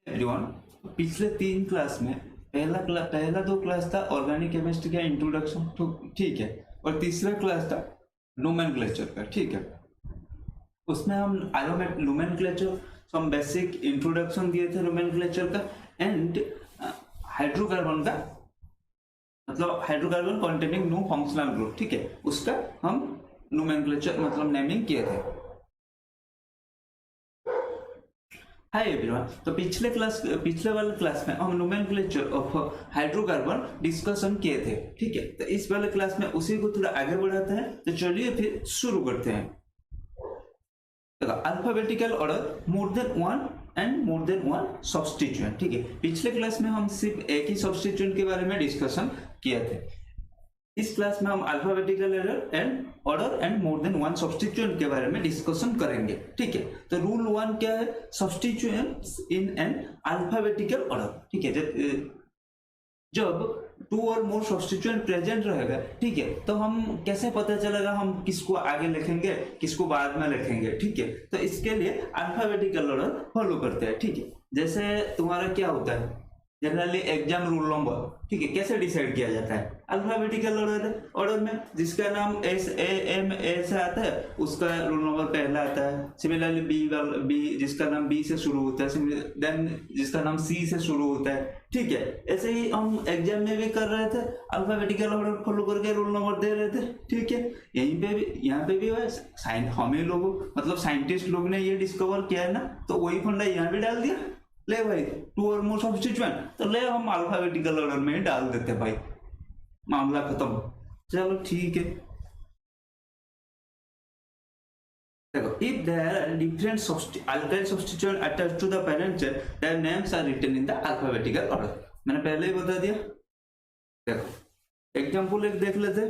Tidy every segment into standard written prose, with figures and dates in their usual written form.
Everyone, पिछले 3 class में पहला 2 क्लास था ऑर्गेनिक केमिस्ट्री का इंट्रोडक्शन, तो ठीक है, और तीसरा क्लास था नोमेनक्लेचर का, ठीक है। उसमें हम नोमेनक्लेचर, हम बेसिक इंट्रोडक्शन दिए थे नोमेनक्लेचर का, एंड हाइड्रोकार्बन का, मतलब hydrocarbon containing no functional group, ठीक है, उसका हम नोमेनक्लेचर मतलब नेमिंग किए थे। हाय एवरीवन, तो पिछले वाले क्लास में हम नोमेनक्लेचर ऑफ हाइड्रोकार्बन डिस्कशन किए थे, ठीक है। तो इस वाले क्लास में उसी को थोड़ा आगे बढ़ाते हैं, तो चलिए फिर शुरू करते हैं। देखो, alphabetical order more than one and more than one substituent, ठीक है। पिछले क्लास में हम सिर्फ एक ही सब्स्टिट्यूएंट के बारे में डिस्कशन किए थे। इस क्लास में हम alphabetical order and more than one substituent के बारे में डिस्कशन करेंगे, ठीक है। तो रूल 1 क्या है? Substituents in an alphabetical order, ठीक है। जब 2 और मोर सब्स्टिट्यूएंट प्रेजेंट रहेगा, ठीक है, तो हम कैसे पता चलेगा हम किसको आगे लिखेंगे किसको बाद में लिखेंगे, ठीक है। तो इसके लिए अल्फाबेटिकल ऑर्डर फॉलो करते हैं, ठीक है। जैसे तुम्हारा क्या होता है जनरली एग्जाम रोल नंबर, ठीक है, कैसे डिसाइड किया जाता है? अल्फाबेटिकल ऑर्डर में जिसका नाम ए से आता है उसका रोल नंबर पहला आता है। सिमिलरली बी जिसका नाम बी से शुरू होता है, देन जिसका नाम सी से शुरू होता है, ठीक है। ऐसे ही हम एग्जाम में भी कर रहे थे, अल्फाबेटिकल ऑर्डर फॉलो करके रोल नंबर दे रहे थे, ठीक है। यहाँ पे भी हमें लोग मतलब साइंटिस्ट लोग ने ये डिस्कवर किया है ना, तो वही फंडा यहाँ भी डाल दिया, ले भाई 2 और मोर सब्स्टिट्यूएंट, तो ले हम अल्फाबेटिकल ऑर्डर में ही डाल देते भाई, मामला खत्म। चलो ठीक है। देखो, if there are different alkyl substituent attached to the parent chain, their names are written in the alphabetical order. मैंने पहले ही बता दिया। देखो एग्जांपल एक देख लेते।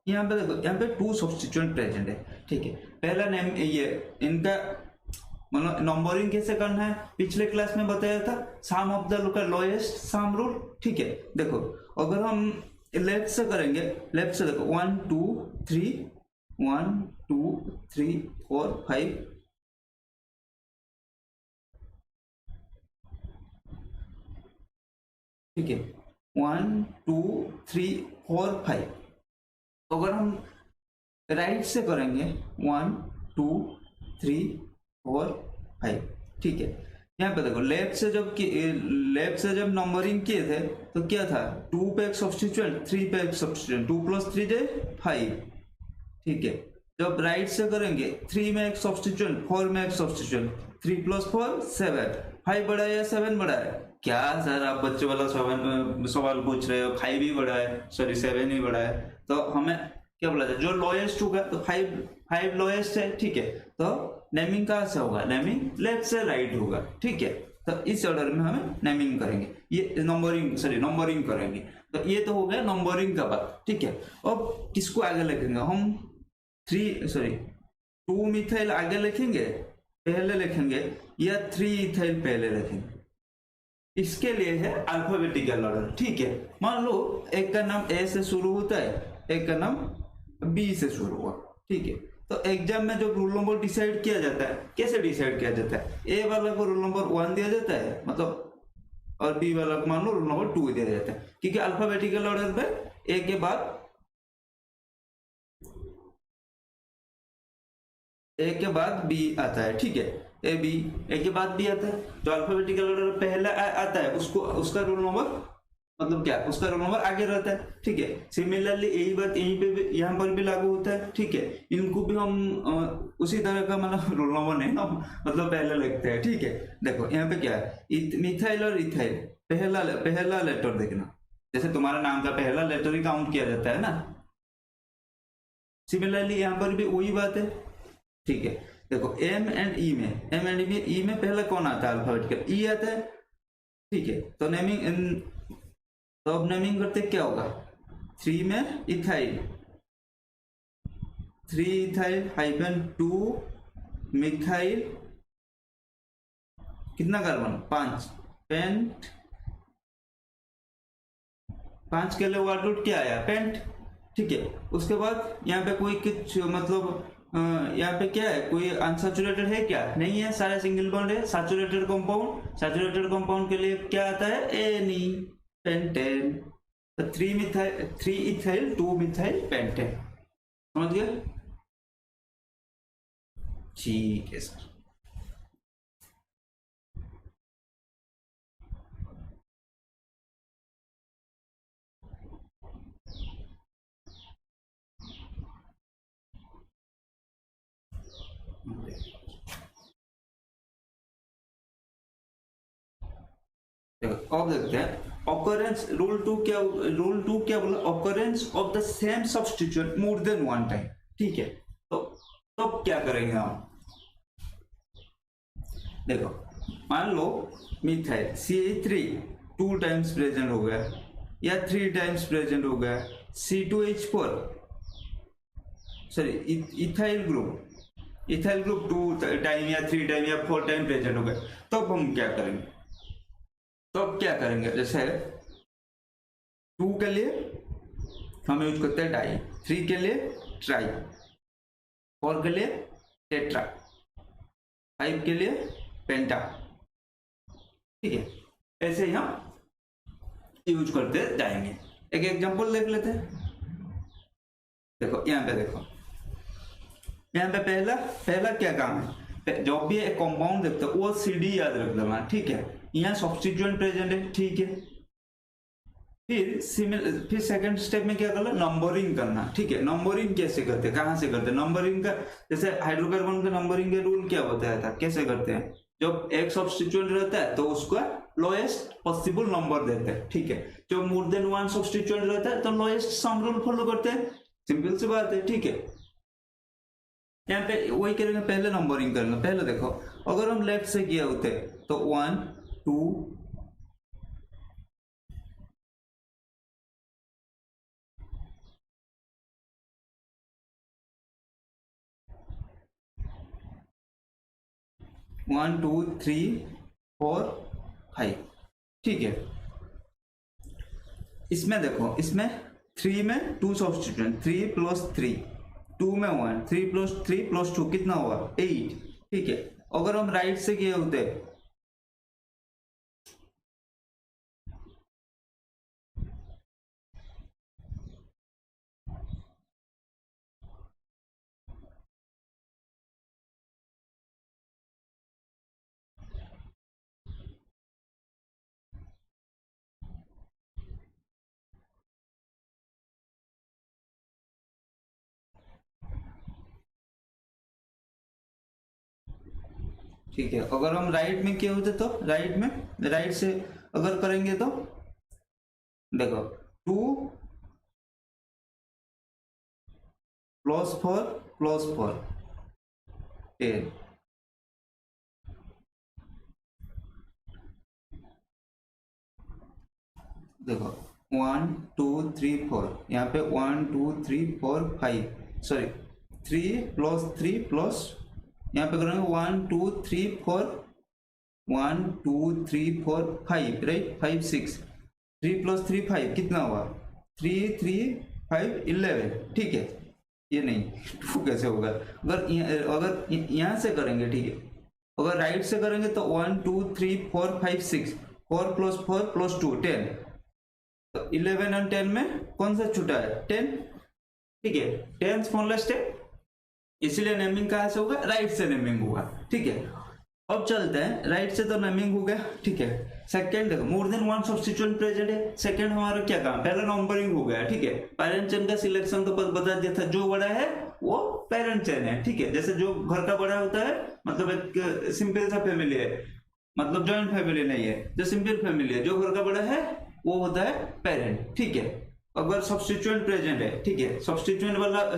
यहाँ पे देखो, यहाँ पे 2 सब्स्टिट्यूएंट प्रेजेंट है, ठीक है। पहला नेम ये इनका मतलब नंबरिंग कैसे करना है पिछले क्लास में बताया था, sum of the lowest sum rule, ठीक है। देखो अगर हम लेफ्ट से करेंगे, लेफ्ट से देखो 1 2 3 1 2 3 4 5, ठीक है, 1 2 3 4 5। अगर हम राइट से करेंगे 1 2 3 4 5, ठीक है। यहाँ पे देखो लेफ्ट से जब नंबरिंग किए थे तो क्या था, 2 पे एक सब्स्टिट्यूएंट 3 पे एक सब्स्टिट्यूएंट, 2 + 3 = 5, ठीक है। जब राइट से करेंगे 3 में एक सब्स्टिट्यूएंट 4 में एक सब्स्टिट्यूएंट, 3 + 4 7, 5 बड़ा है या 7 बड़ा है? क्या सर आप बच्चे वाला सवाल पूछ रहे हो, 5 ही बड़ा है, सॉरी 7 ही बड़ा है। तो हमें क्या बोला जाए, जो लोएस्ट होगा तो 5 लोएस्ट है, ठीक है। तो नेमिंग कहाँ से होगा? नेमिंग लेफ्ट से राइट होगा, ठीक है। तो इस ऑर्डर में हमें नेमिंग करेंगे, ये नंबरिंग करेंगे। तो ये तो हो गया नंबरिंग का बात, ठीक है। अब किसको आगे लिखेंगे हम? 2 मिथाइल आगे लिखेंगे पहले लिखेंगे, या 3 इथाइल पहले लिखेंगे? इसके लिए है अल्फाबेटिकल ऑर्डर, ठीक है। मान लो एक का नाम ए से शुरू होता है, एक का नाम बी से शुरू हुआ, ठीक है। तो एग्जाम में जब रोल नंबर डिसाइड किया जाता है, कैसे डिसाइड किया जाता है? ए वाला को रोल नंबर 1 दिया जाता है, मतलब, और बी वाला को मान लो रोल नंबर 2 दिया जाता है, क्योंकि अल्फाबेटिकल ऑर्डर पे ए के बाद बी आता है, ठीक है। ए के बाद बी आता है, जो अल्फाबेटिकल ऑर्डर पहला आता है उसका रोल नंबर मतलब क्या, उसका रोल नंबर आगे रहता है, ठीक है। सिमिलरली यही बात यहीं पे भी, यहाँ पर भी लागू होता है, ठीक है। इनको भी हम उसी तरह का मतलब रोल नंबर नहीं ना, मतलब पहले लिखते हैं, ठीक है। देखो यहाँ पे क्या है, मिथाइल और इथाइल, पहला लेटर देखना, जैसे तुम्हारा नाम का पहला लेटर ही काउंट किया जाता है ना। सिमिलरली यहाँ पर भी वही बात है, ठीक है। देखो एम एंड ई में पहला कौन आता है? अल्फाबेटिकल ई आता है, ठीक है। तो अब नेमिंग करते क्या होगा? 3 में इथाइल, 3 इथाइल -2 मिथाइल, कितना कार्बन? 5 पेंट, 5 के लिए वर्ड रूट क्या आया? पेंट, ठीक है। उसके बाद यहाँ पे कोई कुछ मतलब यहाँ पे क्या है, कोई अनसैचुरेटेड है क्या, नहीं है, सारे सिंगल बॉन्ड है। सैचुरेटेड कंपाउंड के लिए क्या आता है, एनी पेंटेन। तो 3 इथाइल 2 मिथाइल पेंटेन, समझ गए? ठीक है सर। अब देखते हैं ऑकरेंस। रूल टू क्या बोला, occurrence of the same substituent more than one time. ठीक है, तो क्या करेंगे हम, देखो मान लो मिथाइल CH3 2 टाइम्स प्रेजेंट हो गया या 3 टाइम्स प्रेजेंट हो गया, C2H4 sorry ethyl group 2 time या 3 टाइम या 4 टाइम प्रेजेंट हो गया, तब हम क्या करेंगे, जैसे 2 के लिए हम यूज करते हैं डाई, 3 के लिए ट्राई, 4 के लिए टेट्रा, 5 के लिए पेंटा। ठीक है, ऐसे ही हम यूज करते जाएंगे। एक एग्जांपल देख लेते हैं। देखो यहाँ पे पहला क्या काम है, जब भी एक कंपाउंड देखते हो वो CD याद रख देना। ठीक है, यहाँ सब्स्टिट्यूएंट प्रेजेंट है। ठीक है, फिर सेकंड स्टेप में क्या करना, नंबरिंग करना। ठीक है, नंबरिंग कैसे करते हैं, कहाँ से करते हैं नंबरिंग का, जैसे हाइड्रोकार्बन का नंबरिंग के रूल क्या बताया था, कैसे करते हैं, जब एक सब्स्टिट्यूएंट रहता है तो उसका लोएस्ट पॉसिबल नंबर देते हैं। ठीक है, जब मोर देन वन सब्स्टिट्यूएंट रहता है तो लोएस्ट सम रूल फॉलो करते हैं, सिंपल सी बात है। ठीक है, यहाँ पे वही करेंगे, पहले नंबरिंग करेंगे। पहले देखो, अगर हम लेफ्ट से किए होते तो 1 2 1 2 3 4 5। ठीक है, इसमें देखो, इसमें 3 में 2 सब्स्टिट्यूएंट, 3 + 3, 2 में 1, 3 + 3 + 2 कितना हुआ, 8। ठीक है, अगर हम राइट से किए होते ठीक है, अगर हम राइट में किए होते तो राइट से अगर करेंगे तो देखो 2 + 4 + 4 10। देखो 1 2 3 4, यहाँ पे 1 2 3 4 5, सॉरी 3 + 3 प्लस यहाँ पे करेंगे 1 2 3 4, 1 2 3 4 5, राइट, 5 6, 3 + 3 5 कितना हुआ, 3 3 5 11। ठीक है, ये नहीं 2 कैसे होगा, अगर यहाँ से करेंगे, ठीक है, अगर राइट से करेंगे तो 1 2 3 4 5 6, 4 + 4 + 2 10, तो 11 और 10 में कौन सा छूटा है, 10। ठीक है, 10 स्मॉलेस्ट है, इसलिए नेमिंग कहाँ से होगा, राइट से नेमिंग होगा। ठीक है, अब चलते हैं, राइट से तो नेमिंग हो गया। ठीक है, सेकंड देखो, मोर देन वन सब्स्टिट्यूएंट प्रेजेंट है। सेकंड हमारा क्या काम, पहला नंबरिंग हो गया। ठीक है, पेरेंट चेन का सिलेक्शन तो बता दिया था, जो बड़ा है वो पेरेंट चेन है। ठीक है, जैसे जो घर का बड़ा होता है, मतलब एक सिंपल सा फैमिली है, मतलब जॉइंट फैमिली नहीं है, जो सिंपल फैमिली है, जो घर का बड़ा है वो होता है पेरेंट। ठीक है, अगर सब्स्टिट्यूएंट प्रेजेंट है, ठीक है, सब्स्टिट्यूएंट वाला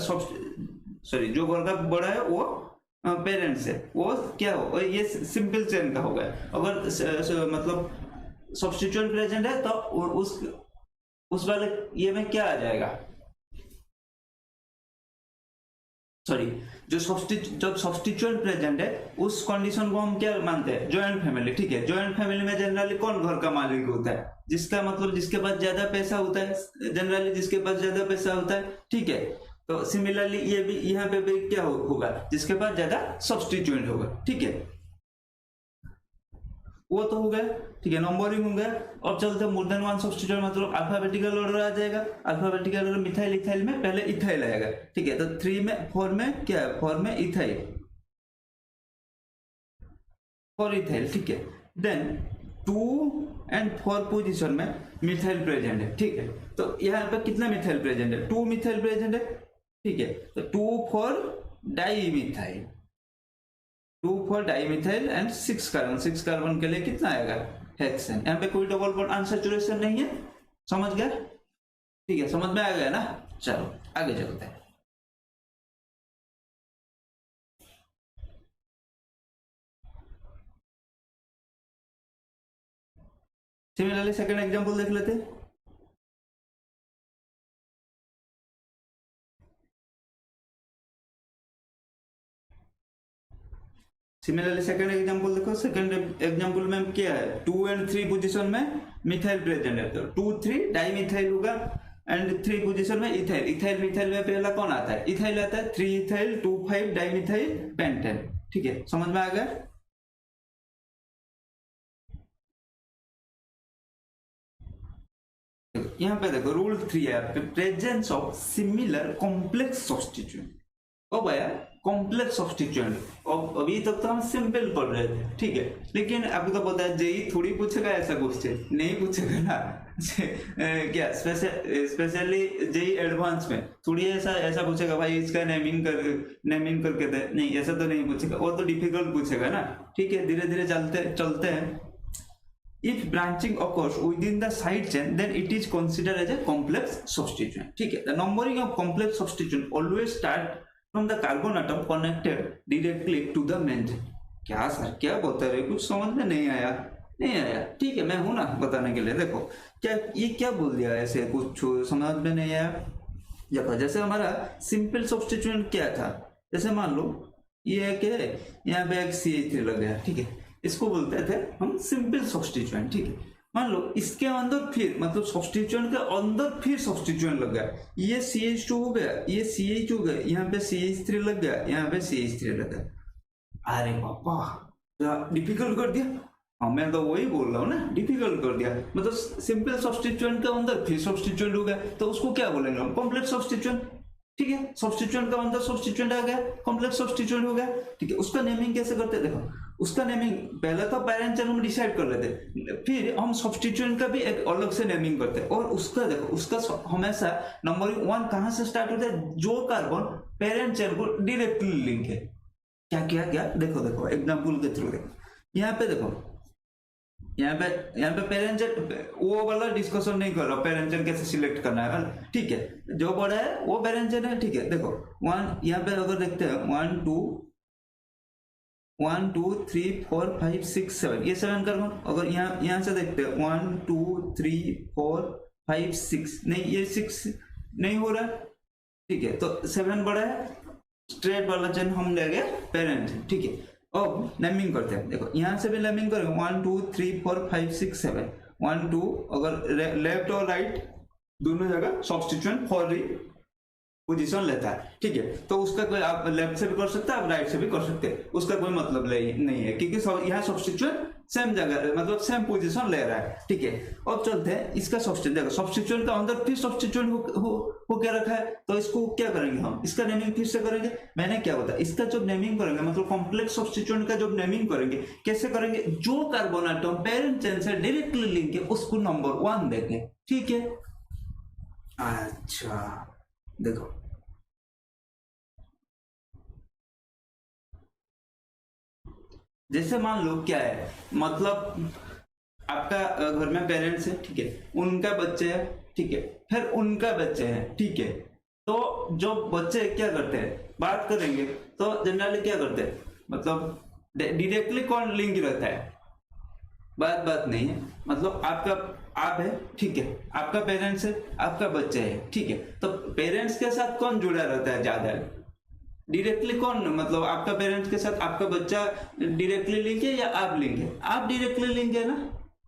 सॉरी जो घर का बड़ा है वो पेरेंट्स है, वो क्या हो, ये सिंपल चेन का होगा। अगर मतलब सब्स्टिट्यूएंट प्रेजेंट है तो उस वाले ये में क्या आ जाएगा, सॉरी जब सब्स्टिट्यूएंट प्रेजेंट है उस कंडीशन को हम क्या मानते हैं, जॉइंट फैमिली। ठीक है, जॉइंट फैमिली में जनरली कौन घर का मालिक होता है, जिसका मतलब जिसके पास ज्यादा पैसा होता है, जनरली जिसके पास ज्यादा पैसा होता है। ठीक है, तो सिमिलरली ये भी यहाँ पे भी क्या होगा, जिसके पास ज्यादा सब्स्टिट्यूएंट होगा, ठीक है, वो तो हो गया, ठीक है, नंबरिंग हो गया। अब चलते मोर देन वन सब्स्टिट्यूएंट, मतलब अल्फाबेटिकल ऑर्डर आ जाएगा। अल्फाबेटिकल ऑर्डर मिथाइल इथाइल में पहले इथाइल आएगा, ठीक है, तो 3 में 4 में क्या है, 4 में इथाइल, 4 इथाइल, ठीक है। देन 2 एंड 4 पोजीशन में मिथाइल प्रेजेंट है, ठीक है, तो यहाँ पर कितना मिथाइल प्रेजेंट है, 2 मिथाइल प्रेजेंट है, ठीक है, तो 2 for dimethyl, 2 for dimethyl and 6 carbon के लिए कितना आएगा, हेक्सेन। यहाँ पे कोई डबल बॉन्ड अनसैचुरेशन नहीं है, समझ गया, ठीक है, समझ में आ गया ना। चलो आगे चलते हैं। सिमिलरली सेकंड एग्जांपल देख लेते हैं। सिमिलरली सेकंड एग्जांपल देखो, सेकंड एग्जांपल में क्या है, 2 एंड 3 पोजीशन में मिथाइल प्रेजेंट है, तो 2 3 डाइमिथाइल होगा एंड 3 पोजीशन में इथाइल। इथाइल मिथाइल में पहला कौन आता है, इथाइल आता है, 3 इथाइल 2 5 डाइमिथाइल पेंटेन, ठीक है, समझ में आ गया। यहाँ पे देखो रूल 3 है, presence of similar complex substituent. अब आया कॉम्प्लेक्स सब्स्टिट्यूएंट। अब अभी तक तो हम सिंपल पढ़ रहे थे, ठीक है, लेकिन आपको तो पता है जेई थोड़ी पूछेगा ऐसा क्वेश्चन, नहीं पूछेगा ना क्या स्पेशली जेई एडवांस में थोड़ी ऐसा पूछेगा, भाई इसका नेमिंग करके दे, नहीं ऐसा तो नहीं पूछेगा, वो तो डिफिकल्ट पूछेगा ना, ठीक है, धीरे धीरे चलते हैं। If branching occurs within the side chain, then it is considered as a complex substituent. ठीक है, the numbering of complex substituent always start from the carbon atom connected directly to the main chain. क्या sir क्या बता रहे, कुछ समझ में नहीं आया, ठीक है, मैं हूं ना बताने के लिए। देखो क्या ये क्या बोल दिया, ऐसे कुछ समझ में नहीं आया। देखो जैसे हमारा सिंपल सब्स्टिट्यूएंट क्या था, जैसे मान लो ये क्या है, यहाँ पे एक CH3 लग गया, ठीक है, इसको बोलते थे हम सिंपल सब्स्टिट्यूएंट, ठीक है। मान लो इसके अंदर फिर मतलब सब्स्टिट्यूएंट के अंदर फिर सब्स्टिट्यूएंट लग गया, ये CH2 हो गया, ये CH हो गया, यहाँ पे CH3 लग गया, यहाँ पे CH3 लग गया। अरे पापा डिफिकल्ट कर दिया। हाँ मैं तो वही बोल रहा हूँ ना, डिफिकल्ट कर दिया, मतलब सिंपल सब्स्टिट्यूएंट के अंदर फिर सब्स्टिट्यूएंट हो गया, तो उसको क्या बोलेंगे हम, कॉम्प्लेक्स सब्स्टिट्यूएंट, ठीक है। सब्स्टिट्यूएंट का अंदर सब्स्टिट्यूएंट आ गया, कॉम्प्लेक्स सब्स्टिट्यूएंट हो गया, ठीक है। उसका नेमिंग कैसे करते हैं, देखो उसका नेमिंग पहले तो पैरेंट चेन हम डिसाइड कर लेते, फिर हम सब्स्टिट्यूएंट का भी एक अलग से नेमिंग करते हैं, और उसका देखो उसका हमेशा नंबरिंग 1 कहां से स्टार्ट होता है, जो कार्बन पेरेंट चेन को डायरेक्टली लिंक है। क्या क्या क्या, देखो एग्जांपल के थ्रू देखो, यहाँ पे देखो, यहाँ पे पेरेंट चेन वो वाला डिस्कशन नहीं कर रहा, पेरेंट चेन कैसे सिलेक्ट करना है, ठीक है, जो बड़ा है वो पेरेंट चेन है, ठीक है। देखो 1 यहाँ पे अगर देखते हैं 1 2 3 4 5 6 7, ये 7 कार्बन। अगर यहाँ से देखते हैं 1 2 3 4 5 6, नहीं ये 6 नहीं हो रहा, ठीक है, तो 7 बड़ा है, स्ट्रेट वाला चेन हम ले गए पेरेंट, ठीक है। अब नेमिंग करते हैं, देखो यहाँ से भी नेमिंग करेंगे 1 2 3 4 5 6 7, 1 2, अगर लेफ्ट और राइट दोनों जगह सब्स्टिट्यूएंट फॉर पोजीशन लेता है, ठीक है, तो उसका कोई आप लेफ्ट से भी कर सकते हैं, आप राइट से भी कर सकते हैं, उसका कोई मतलब नहीं है, क्योंकि यहाँ सब्स्टिट्यूएंट सेम जगह मतलब सेम पोजीशन ले रहा है, ठीक है। अब चलते हैं इसका सब्स्टिट्यूएंट, देखो सब्स्टिट्यूएंट का अंदर फिर सब्स्टिट्यूएंट हो क्या रखा है, तो इसको क्या करेंगे हम, इसका नेमिंग फिर से करेंगे। मैंने क्या बताया, इसका जब नेमिंग करेंगे मतलब कॉम्प्लेक्स सब्स्टिट्यूएंट का जब नेमिंग करेंगे, कैसे करेंगे, जो कार्बन एटम पेरेंट चेन से डायरेक्टली लिंक है उसको नंबर 1 देंगे, ठीक है। अच्छा देखो जैसे मान लो क्या है, मतलब आपका घर में पेरेंट्स है, ठीक है, उनका बच्चे है, ठीक है, फिर उनका बच्चे है, ठीक है, तो जो बच्चे क्या करते हैं, बात करेंगे तो जनरली क्या करते हैं, मतलब डायरेक्टली कौन लिंक रहता है, बात नहीं है, मतलब आपका आप है, ठीक है, आपका पेरेंट्स है, आपका बच्चा है, ठीक है, तो पेरेंट्स के साथ कौन जुड़ा रहता है ज्यादा, डायरेक्टली कौन, मतलब आपका पेरेंट्स के साथ आपका बच्चा डायरेक्टली लिंक है या आप लिंक है, आप डायरेक्टली लिंक है ना,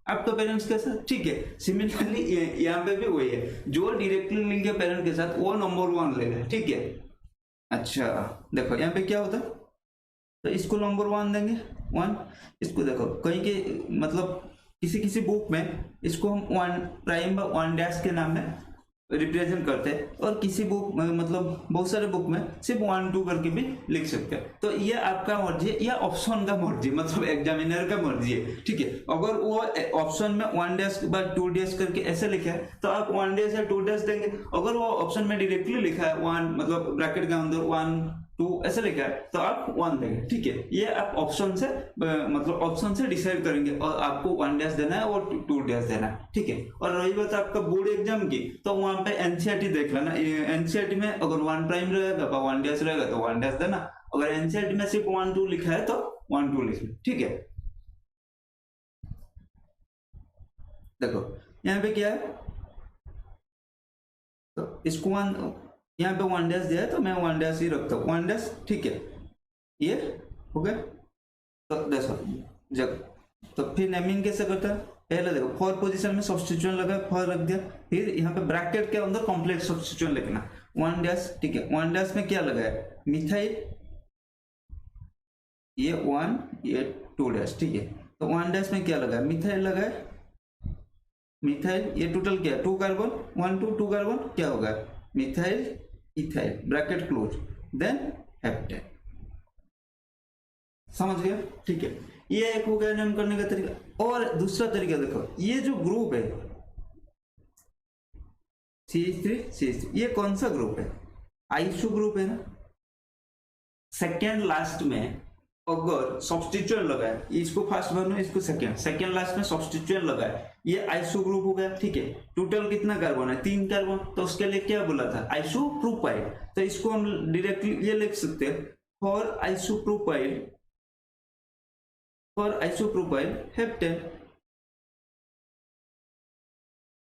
आपका पेरेंट्स के साथ, ठीक है। सिमिलरली यहाँ पे भी वही है, जो डायरेक्टली लिंक है पेरेंट के साथ वो नंबर 1 लेगा, ठीक है। अच्छा देखो यहाँ पे क्या होता है, तो इसको नंबर 1 देंगे 1। इसको देखो कहीं के मतलब किसी किसी बुक में इसको हम 1 प्राइम 1 डैश के नाम में रिप्रेजेंट करते हैं, और किसी बुक में मतलब बहुत सारे बुक में सिर्फ 1 2 करके भी लिख सकते हैं। तो ये आपका मर्जी है या ऑप्शन का मर्जी, मतलब एग्जामिनर का मर्जी है, ठीक है। अगर वो ऑप्शन में 1 डैश के बाद 2 डैश करके ऐसे लिखा है तो आप 1 डैश या 2 डैश देंगे। अगर वो ऑप्शन में डायरेक्टली लिखा है 1 मतलब ब्रैकेट के अंदर 1 2 ऐसे लिखा है तो आप 1 देंगे, ठीक है। ये आप ऑप्शन से मतलब ऑप्शन से डिसाइड करेंगे और आपको 1 डैश देना है और 2 डैश देना है, ठीक है। और रही बात आपका बोर्ड एग्जाम की, तो वहां पे एनसीईआरटी देख लेना। एनसीईआरटी में अगर 1 प्राइम रहेगा 1 डैश रहेगा तो 1 डैश देना। अगर एनसीईआरटी में सिर्फ 1 2 लिखा है तो 1 2 लिखना, ठीक है। देखो यहाँ पे क्या है, तो इसको 1 यहाँ पे 1 डैश दिया है तो मैं 1 डैश ही रखता हूँ, 1 डैश, ठीक है। ये हो गया। तो देखो जब तो फिर नेमिंग कैसे करता है, पहले देखो फॉर पोजीशन में सब्स्टिट्यूशन लगा, फॉर रख दिया, फिर यहाँ पे ब्रैकेट के अंदर कॉम्प्लेक्स सब्स्टिट्यूशन लिखना 1 डैश, ठीक है। 1 डैश में क्या लगा है, मिथाइल, ये 1 ये 2 डैश, ठीक है। तो 1 डैश में क्या लगा है, मिथाइल लगा है, मिथाइल, ये टोटल क्या है 2 कार्बन 1 2 2 कार्बन क्या होगा methyl ethyl, bracket close, then heptane. समझ गया, ठीक है। ये एक हो गया नाम करने का तरीका। और दूसरा तरीका देखो, ये जो ग्रुप है CH3 ये कौन सा ग्रुप है, आइसो ग्रुप है ना। सेकेंड लास्ट में अगर सब्स्टिट्यूएंट लगा है, इसको फर्स्ट भरना इसको सेकेंड लास्ट में सब्स्टिट्यूएंट लगा है, ये आइसो ग्रुप हो गया, ठीक है। टोटल कितना कार्बन है 3 कार्बन, तो उसके लिए क्या बोला था आइसोप्रोपाइल। तो इसको हम डायरेक्टली ये लिख सकते हैं फॉर आइसोप्रोपाइल हेप्टेन।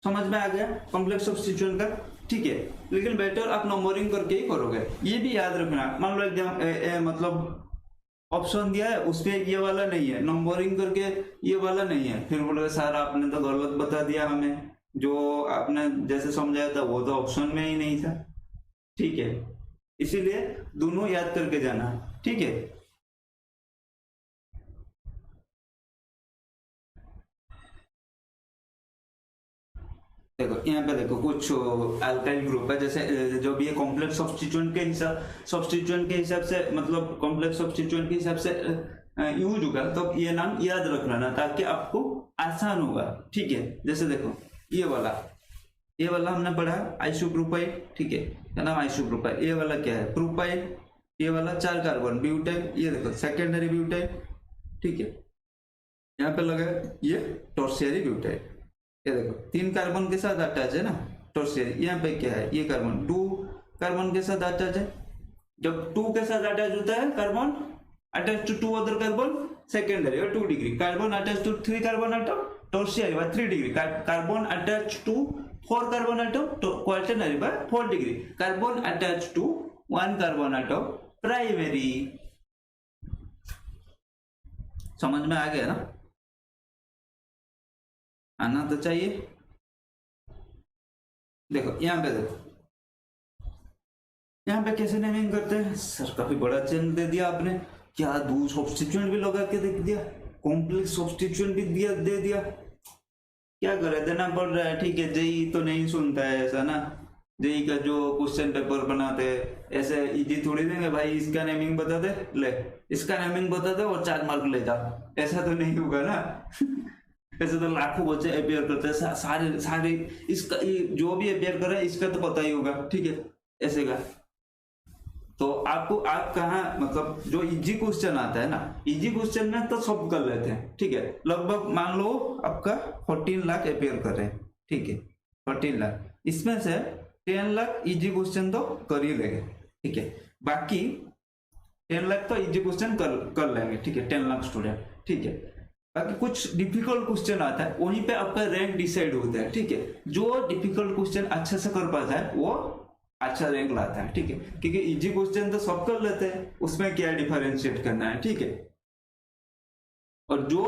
समझ में आ गया कॉम्प्लेक्स सब्स्टिट्यूएंट का, ठीक है। लेकिन बेटर आप नंबरिंग करके ही करोगे, ये भी याद रखना। मान लो एग्जाम मतलब ऑप्शन दिया है उसपे ये वाला नहीं है, नंबरिंग करके ये वाला नहीं है, फिर बोलोगे सर आपने तो गलत बता दिया हमें, जो आपने जैसे समझाया था वो तो ऑप्शन में ही नहीं था, ठीक है। इसीलिए दोनों याद करके जाना, ठीक है। देखो यहाँ पे देखो कुछ अल्काइल ग्रुप है, जैसे जो भी है कॉम्प्लेक्स सब्स्टिट्यूएंट के हिसाब से मतलब कॉम्प्लेक्स सब्स्टिट्यूएंट के हिसाब से यूज होगा, तो ये नाम याद रखना ना, ताकि आपको आसान होगा, ठीक है। जैसे देखो ये वाला हमने पढ़ा आइसोप्रोपाइल, ठीक है, क्या नाम आइसोप्रोपाइल। ये वाला क्या है प्रोपाइल, ये वाला 4 कार्बन ब्यूटाइल, ये देखो सेकेंडरी ब्यूटाइल, ठीक है। यहाँ पे लगा ये टर्शियरी ब्यूटाइल, ये देखो 3 कार्बन के साथ अटैच है ना टर्शियरी। यहाँ पे क्या है ये कार्बन 2 कार्बन के साथ अटैच है। जब 2 के साथ अटैच होता है carbon attach to 2 other carbon secondary और 2 degree, carbon attach to 3 carbon atom tertiary by 3 degree, carbon attach to 4 carbon atom quaternary by 4 degree, carbon attach to 1 carbon atom primary. समझ में आ गया ना, आना तो चाहिए। देखो यहाँ पे देखो, यहाँ पे कैसे नेमिंग करते हैं, सर काफी बड़ा चेंज दे दिया आपने, क्या 2 सब्स्टिट्यूएंट भी लगा के देख दिया, कॉम्प्लेक्स सब्स्टिट्यूएंट भी दे दिया, क्या करे देना पड़ रहा है, ठीक है। जेई तो नहीं सुनता है ऐसा ना, जेई का जो क्वेश्चन पेपर बनाते हैं ऐसे इजी थोड़ी देंगे भाई, इसका नेमिंग बता दे ले, इसका नेमिंग बता दे और 4 मार्क ले जा, ऐसा तो नहीं होगा ना। ऐसे तो लाखों बच्चे अपेयर करते हैं, सारे इसका जो भी अपेयर कर रहा है इसका तो पता ही होगा, ठीक है ऐसे का। तो आप कहाँ मतलब जो इजी क्वेश्चन आता है ना, इजी क्वेश्चन में तो सब कर लेते हैं, ठीक है। लगभग मान लो आपका 14 लाख अपेयर कर रहे हैं, ठीक है 14 लाख, इसमें से 10 लाख इजी क्वेश्चन तो कर ही लेंगे, ठीक है। बाकी 10 लाख तो इजी क्वेश्चन कर लेंगे, ठीक है 10 लाख स्टूडेंट, ठीक है। बाकी कुछ डिफिकल्ट क्वेश्चन आता है, वहीं पे आपका रैंक डिसाइड होता है, ठीक है। जो डिफिकल्ट क्वेश्चन अच्छे से कर पाता है वो अच्छा रैंक लाता है, ठीक है। क्योंकि इजी क्वेश्चन तो सब कर लेते हैं, उसमें क्या डिफरेंशिएट करना है, ठीक है। और जो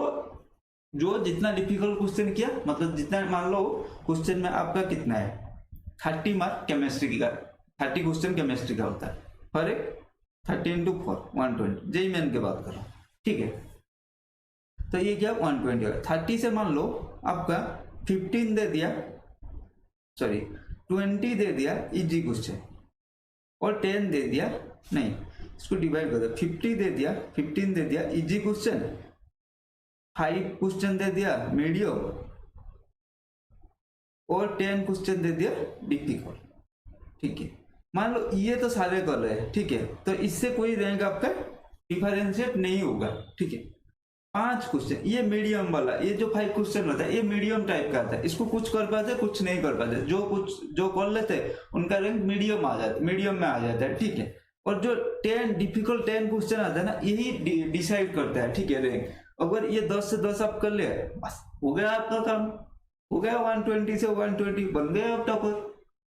जो जितना डिफिकल्ट क्वेश्चन किया, मतलब जितना, मान लो क्वेश्चन में आपका कितना है 30 मार्क केमिस्ट्री का, 30 क्वेश्चन केमिस्ट्री का होता है, हर एक 30 इंटू 4 120, जेई मेन की बात कर रहा हूँ, ठीक है। तो ये क्या 120 होगा। 30 से मान लो आपका 15 दे दिया, सॉरी 20 दे दिया इजी क्वेश्चन, और 10 दे दिया, नहीं इसको डिवाइड कर दो, 50 दे दिया, 15 दे दिया इजी क्वेश्चन, 5 क्वेश्चन दे दिया मीडियम, और 10 क्वेश्चन दे दिया डिफिकल्ट, ठीक है। मान लो ये तो सारे कर रहे हैं, ठीक है, तो इससे कोई रैंक आपका डिफरेंशिएट नहीं होगा, ठीक है। 5 क्वेश्चन ये मीडियम वाला, ये जो 5 क्वेश्चन होता है ये मीडियम टाइप का आता है, इसको कुछ कर पाते कुछ नहीं कर पाते, जो कर लेते उनका रैंक मीडियम आ जाता है, मीडियम में आ जाता है, ठीक है। और जो 10 डिफिकल्ट 10 क्वेश्चन आता है ना, यही डिसाइड करता है, ठीक है, रैंक। अगर ये 10 से 10 आप कर ले, बस हो गया आपका काम, हो गया 120 से 120 बन गए आप टॉपर,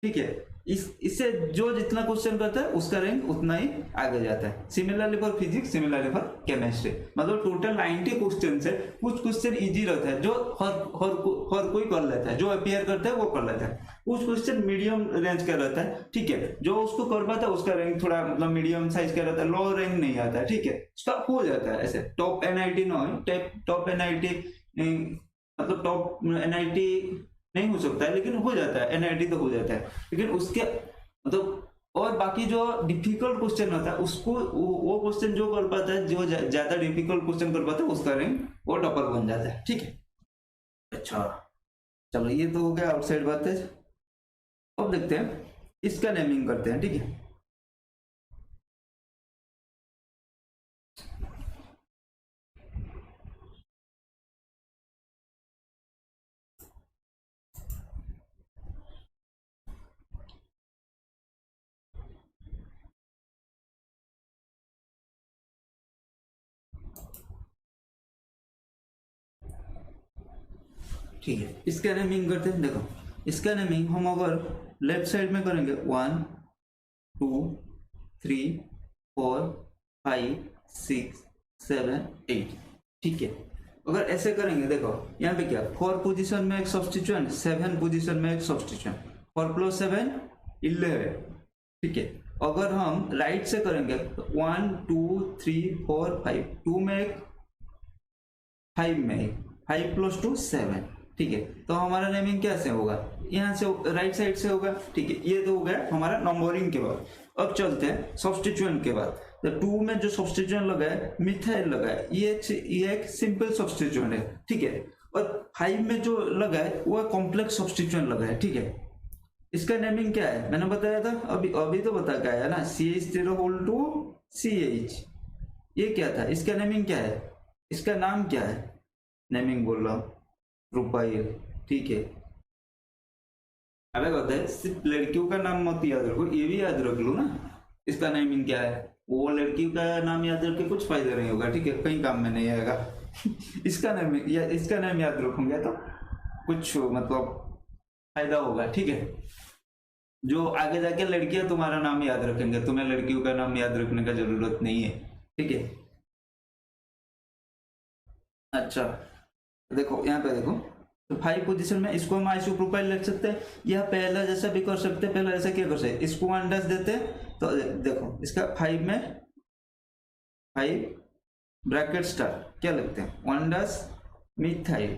ठीक है। इससे जो जितना क्वेश्चन करता है उसका रैंक उतना ही आगे जाता है। Similarly for physics, similarly for chemistry, मतलब टोटल 90 क्वेश्चन है, कुछ क्वेश्चन इजी रहता है जो हर कोई कर लेता है, जो अपियर करता है वो कर लेता है, कुछ क्वेश्चन मीडियम रेंज का रहता है, ठीक है, जो उसको कर पाता है उसका रैंक थोड़ा मतलब मीडियम साइज का रहता है, लो रैंक नहीं आता है, ठीक है, उसका हो जाता है ऐसे। टॉप एनआईटी ना हो, टॉप एनआईटी मतलब टॉप एनआईटी नहीं हो सकता है, लेकिन हो जाता है, एनआईटी तो हो जाता है, लेकिन उसके मतलब और बाकी जो डिफिकल्ट क्वेश्चन होता है उसको वो क्वेश्चन जो कर पाता है, जो ज्यादा डिफिकल्ट क्वेश्चन कर पाता है उसका रैंक वो टॉपर बन जाता है, ठीक है। अच्छा चलो ये तो हो गया आउटसाइड बात है। अब देखते हैं इसका नेमिंग करते हैं, ठीक है। ठीक है, इसका नेमिंग करते हैं। देखो इसका नेमिंग हम अगर लेफ्ट साइड में करेंगे 1 2 3 4 5 6 7 8, ठीक है। अगर ऐसे करेंगे, देखो यहाँ पे क्या 4 पोजीशन में एक सब्स्टिट्यूएंट, 7 पोजीशन में एक सब्स्टिट्यूएंट, 4 + 7 11, ठीक है। अगर हम राइट से करेंगे 1 2 3 4 5, 2 में एक 5 में एक, 5 + 2 7, ठीक है। तो हमारा नेमिंग कैसे होगा, यहाँ से राइट साइड से होगा, ठीक है। ये तो हो गया हमारा नंबरिंग के बाद। अब चलते हैं सब्स्टिट्यूएंट के बाद। तो 2 में जो सब्स्टिट्यूएंट लगा है मिथाइल लगा है, ये एक सिंपल सब्स्टिट्यूएंट है, ठीक है। और 5 में जो लगा है वो कॉम्प्लेक्स सब्स्टिट्यूएंट लगा है, ठीक है। इसका नेमिंग क्या है, मैंने बताया था अभी तो बता के आया ना, CH3CH। ये क्या था, इसका नेमिंग क्या है, इसका नाम क्या है, नेमिंग बोल रहा हूँ रुपाइल, ठीक है। अलग होता है, सिर्फ लड़कियों का नाम मत याद रखो, ये भी याद रख लो ना इसका नेमिंग क्या है। वो लड़कियों का नाम याद रख के कुछ फायदा नहीं होगा, ठीक है, कहीं काम में नहीं आएगा। इसका नाम याद रखोगे तो कुछ मतलब फायदा होगा, ठीक है। जो आगे जाके लड़कियां तुम्हारा नाम याद रखेंगे, तुम्हें लड़कियों का नाम याद रखने का जरूरत नहीं है, ठीक है। अच्छा देखो यहाँ पे देखो, तो 5 पोजीशन में इसको हम आइसोप्रोपाइल लिख सकते हैं, या पहला जैसा भी कर सकते हैं। पहला जैसा क्या कर सकते हैं, इसको 1 डैश देते हैं, तो देखो इसका 5 में 5 ब्रैकेट स्टार क्या लिखते हैं, 1 dash methyl,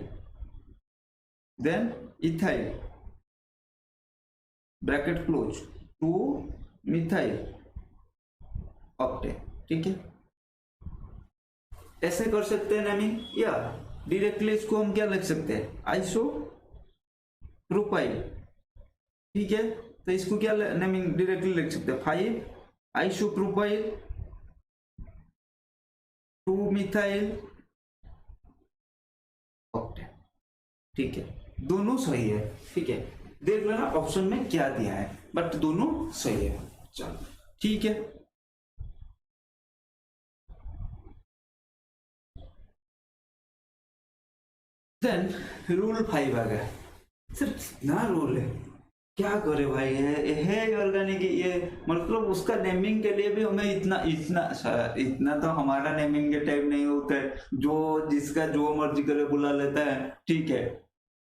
then ethyl bracket close 2 methyl octane, ठीक है। ऐसे कर सकते हैं नेमिंग, या डायरेक्टली इसको हम क्या लिख सकते हैं, आइसो प्रोपाइल, ठीक है। तो इसको क्या नेमिंग डायरेक्टली लिख सकते हैं, 5 आइसो प्रोपाइल 2 मिथाइल ऑक्टेन, ठीक है। दोनों सही है, ठीक है। देख लेना ऑप्शन में क्या दिया है, बट दोनों सही है। चलो ठीक है। देन रूल 5 आ गया। सिर्फ कितना रूल है, क्या करे भाई, है ऑर्गेनिक ये, मतलब उसका नेमिंग के लिए भी हमें इतना इतना इतना तो हमारा नेमिंग के टाइम नहीं होता है, जो जिसका जो मर्जी करे बुला लेता है, ठीक है।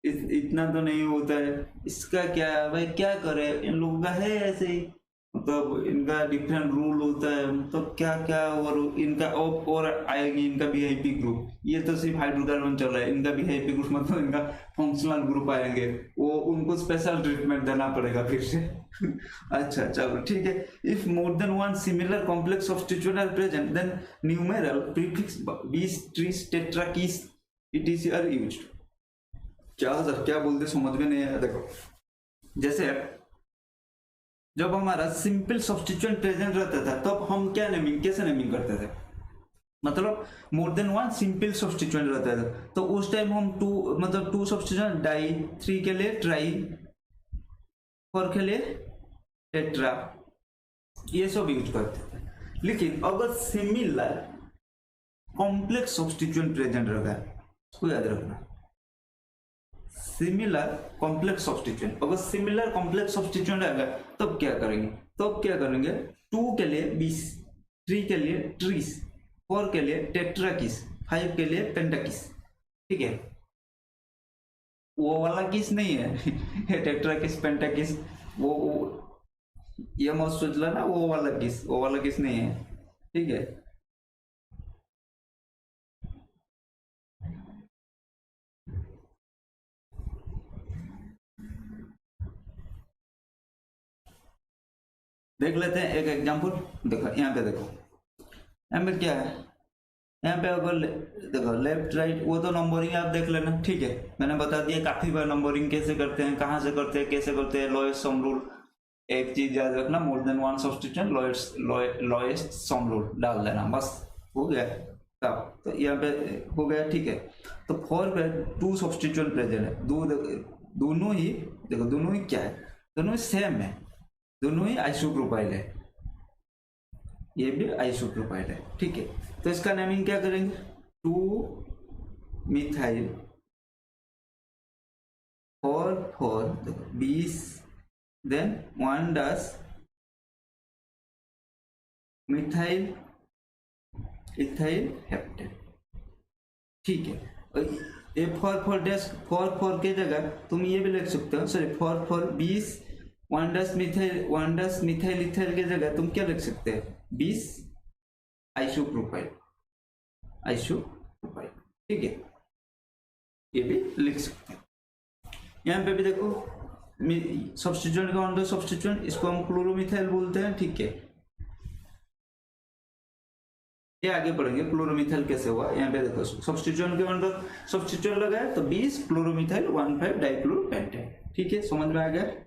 इतना तो नहीं होता है। इसका क्या है भाई, क्या करे, इन लोगों का है ऐसे ही, मतलब इनका डिफरेंट रूल होता है, मतलब क्या क्या, और इनका और आएगी इनका वीआईपी ग्रुप। ये तो सिर्फ हाइड्रोकार्बन चल रहा है, इनका वीआईपी ग्रुप मतलब इनका फंक्शनल ग्रुप आएंगे, वो उनको स्पेशल ट्रीटमेंट देना पड़ेगा फिर से। अच्छा चलो ठीक है। If more than one similar complex substituent are present then numeral prefix bis tris tetrakis etc are used. क्या बोलते समझ में नहीं आया। देखो जैसे जब हमारा सिंपल सब्स्टिट्यूएंट प्रेजेंट रहता था तब हम क्या नेमिंग, कैसे नेमिंग करते थे, मतलब मोर देन वन सिंपल सब्स्टिट्यूएंट रहता था तो उस टाइम हम टू, मतलब टू सब्स्टिट्यूएंट डाई, 3 के लिए ट्राई, 4 के लिए टेट्रा, ये सब यूज करते थे। लेकिन अगर सिमिलर कॉम्प्लेक्स सब्स्टिट्यूएंट प्रेजेंट रहेगा, उसको याद रखना, सिमिलर कॉम्प्लेक्स सब्स्टिट्यूएंट, अगर सिमिलर कॉम्प्लेक्स सब्स्टिट्यूएंट आएगा तब क्या करेंगे, 2 के लिए 20, 3 के लिए ट्रीस, 4 के लिए टेट्राकिस, 5 के लिए पेंटाकिस, ठीक है। वो वाला किस नहीं है टेट्राकिस पेंटाकिस, वो ये मत सोच लेना, वो वाला किस नहीं है, ठीक है। देख लेते हैं एक एग्जांपल। देखो यहाँ पे, देखो यहाँ पे क्या है, यहाँ पे अगर देखो लेफ्ट राइट, वो तो नंबरिंग आप देख लेना, ठीक है। मैंने बता दिया काफी बार नंबरिंग कैसे करते हैं, कहाँ से करते हैं, कैसे करते हैं। लोएस्ट सम रूल, एक चीज याद रखना, मोर than one substituent lowest sum rule डाल देना, बस हो गया। तब तो यहाँ पे हो गया, ठीक है। तो 4 पे 2 सब्स्टिट्यूएंट प्रेजेंट है, दोनों ही देखो, दोनों ही क्या है, दोनों ही सेम है, दोनों ही आइसोप्रोपाइल है, ये भी आइसोप्रोपाइल है, ठीक है। तो इसका नेमिंग क्या करेंगे, 2 methyl 4 20 then 1 dash methyl ethyl heptane, ठीक है। ये 4 डैश 4 के जगह तुम ये भी लिख सकते हो, सॉरी 4 20 1 डैश मिथाइल इथाइल के जगह तुम क्या लिख सकते हैं, 20 आइसोप्रोपाइल, ठीक है, ये भी लिख सकते हैं। यहाँ पे भी देखो सब्स्टिट्यूएंट का अंडर सब्स्टिट्यूएंट, इसको हम क्लोरोमिथाइल बोलते हैं, ठीक है। ये आगे पढ़ेंगे क्लोरोमिथाइल कैसे हुआ। यहाँ पे देखो सब्स्टिट्यूएंट के अंडर सब्स्टिट्यूएंट लगाया तो 20 क्लोरोमिथाइल 1,5 डाइक्लोरोपेंटेन, ठीक है, समझ में आ गया।